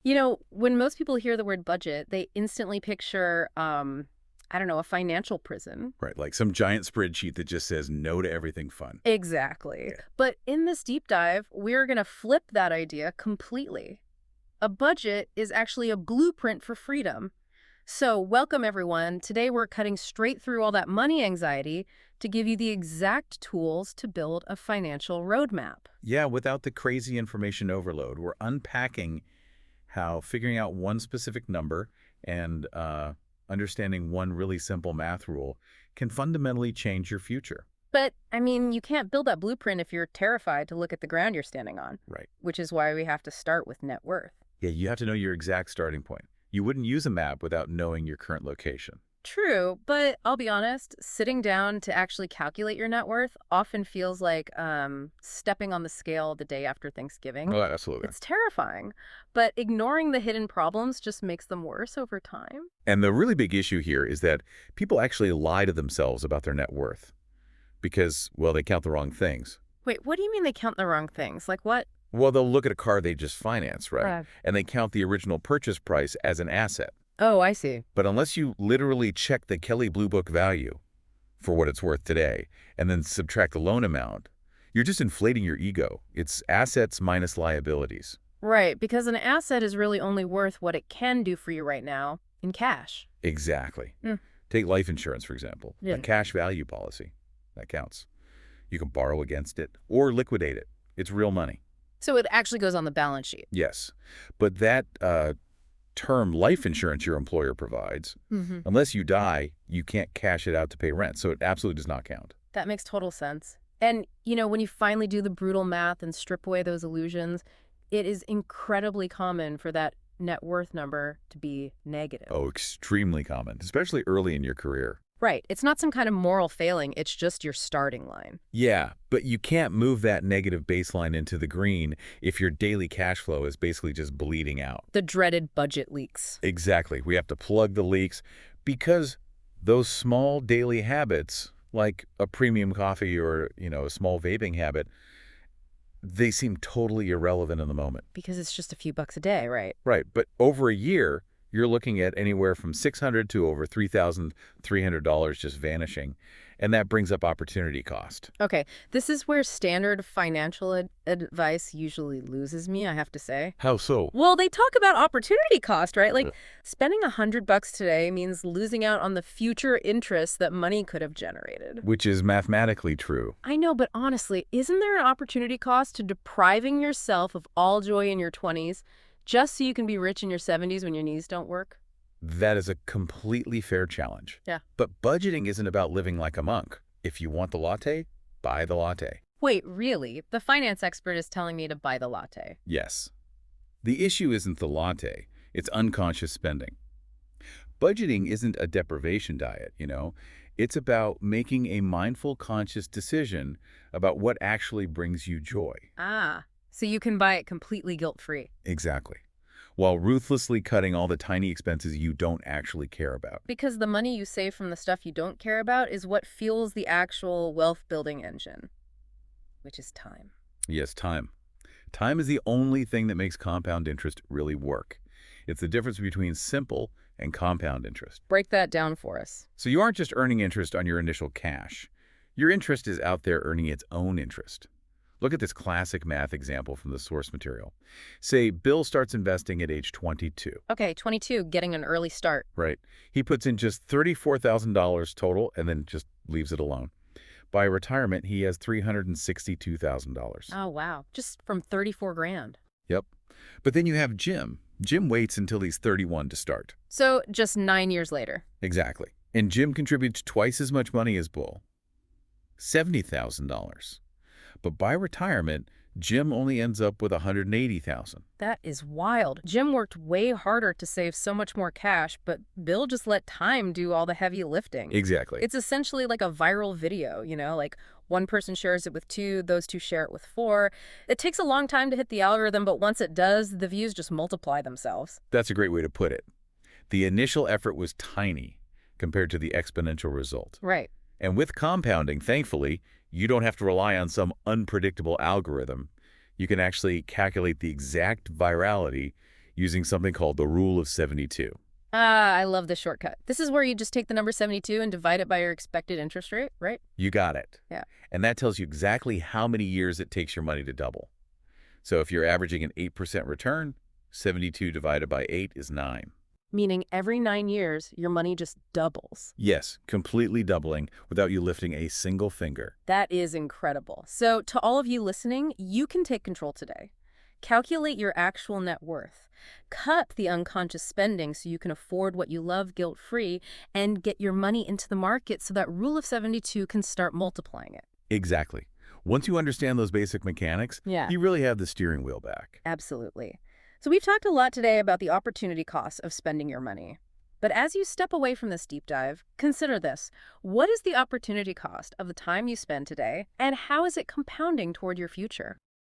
When most people hear the word budget, they instantly picture, I don't know, a financial prison. Right, like some giant spreadsheet that just says no to everything fun. Exactly. Yeah. But in this deep dive, we're going to flip that idea completely. A budget is actually a blueprint for freedom. So, welcome everyone. Today we're cutting straight through all that money anxiety to give you the exact tools to build a financial roadmap. Yeah, without the crazy information overload, we're unpacking how figuring out one specific number and understanding one really simple math rule can fundamentally change your future. But, I mean, you can't build that blueprint if you're terrified to look at the ground you're standing on, Right. which is why we have to start with net worth. Yeah, you have to know your exact starting point. You wouldn't use a map without knowing your current location. True, but I'll be honest, sitting down to actually calculate your net worth often feels like stepping on the scale the day after Thanksgiving. Oh, absolutely. It's terrifying, but ignoring the hidden problems just makes them worse over time. And the really big issue here is that people actually lie to themselves about their net worth because, well, they count the wrong things. Wait, what do you mean they count the wrong things? Like what? Well, they'll look at a car they just financed, right? Uh, And they count the original purchase price as an asset. oh, I see. But unless you literally check the Kelley Blue Book value for what it's worth today and then subtract the loan amount, you're just inflating your ego. It's assets minus liabilities. Right, because an asset is really only worth what it can do for you right now in cash. Exactly. Mm. Take life insurance, for example. Yeah. A cash value policy. That counts. You can borrow against it or liquidate it. It's real money. So it actually goes on the balance sheet. Yes. But that term life insurance your employer provides, Mm-hmm. unless you die, you can't cash it out to pay rent. So it absolutely does not count. That makes total sense. And, when you finally do the brutal math and strip away those illusions, it is incredibly common for that net worth number to be negative. Oh, extremely common, especially early in your career. Right. It's not some kind of moral failing. It's just your starting line. Yeah, but you can't move that negative baseline into the green if your daily cash flow is basically just bleeding out. The dreaded budget leaks. Exactly. We have to plug the leaks because those small daily habits, like a premium coffee or, a small vaping habit, they seem totally irrelevant in the moment. Because it's just a few bucks a day, right? Right, but over a year, you're looking at anywhere from $600 to over $3,300 just vanishing, and that brings up opportunity cost. Okay, this is where standard financial advice usually loses me, I have to say. How so? Well, they talk about opportunity cost, right? Like spending $100 today means losing out on the future interest that money could have generated. Which is mathematically true. I know, but honestly, isn't there an opportunity cost to depriving yourself of all joy in your 20s just so you can be rich in your 70s when your knees don't work? That is a completely fair challenge. Yeah. But budgeting isn't about living like a monk. If you want the latte, buy the latte. Wait, really? The finance expert is telling me to buy the latte. Yes. The issue isn't the latte, it's unconscious spending. Budgeting isn't a deprivation diet, It's about making a mindful, conscious decision about what actually brings you joy. Ah, so you can buy it completely guilt-free. Exactly. While ruthlessly cutting all the tiny expenses you don't actually care about. Because the money you save from the stuff you don't care about is what fuels the actual wealth-building engine, which is time. Yes, time. Time is the only thing that makes compound interest really work. It's the difference between simple and compound interest. Break that down for us. So you aren't just earning interest on your initial cash. Your interest is out there earning its own interest. Look at this classic math example from the source material. Say Bill starts investing at age 22. Okay, 22, getting an early start. Right. He puts in just $34,000 total and then just leaves it alone. By retirement, he has $362,000. Oh, wow. Just from 34 grand. Yep. But then you have Jim. Jim waits until he's 31 to start. So just 9 years later. Exactly. And Jim contributes twice as much money as Bull. $70,000. But by retirement, Jim only ends up with $180,000. That is wild. Jim worked way harder to save so much more cash, but Bill just let time do all the heavy lifting. Exactly. It's essentially like a viral video, like one person shares it with 2, those 2 share it with 4. It takes a long time to hit the algorithm, but once it does, the views just multiply themselves. That's a great way to put it. The initial effort was tiny compared to the exponential result. Right. And with compounding, thankfully, you don't have to rely on some unpredictable algorithm. You can actually calculate the exact virality using something called the rule of 72. Ah, I love this shortcut. This is where you just take the number 72 and divide it by your expected interest rate, right? You got it. Yeah. And that tells you exactly how many years it takes your money to double. So if you're averaging an 8% return, 72 divided by 8 is 9. Meaning every 9 years, your money just doubles. Yes, completely doubling without you lifting a single finger. That is incredible. So to all of you listening, you can take control today. Calculate your actual net worth. Cut the unconscious spending so you can afford what you love guilt-free and get your money into the market so that rule of 72 can start multiplying it. Exactly. Once you understand those basic mechanics, Yeah. you really have the steering wheel back. Absolutely. So we've talked a lot today about the opportunity cost of spending your money. But as you step away from this deep dive, consider this. What is the opportunity cost of the time you spend today, and how is it compounding toward your future?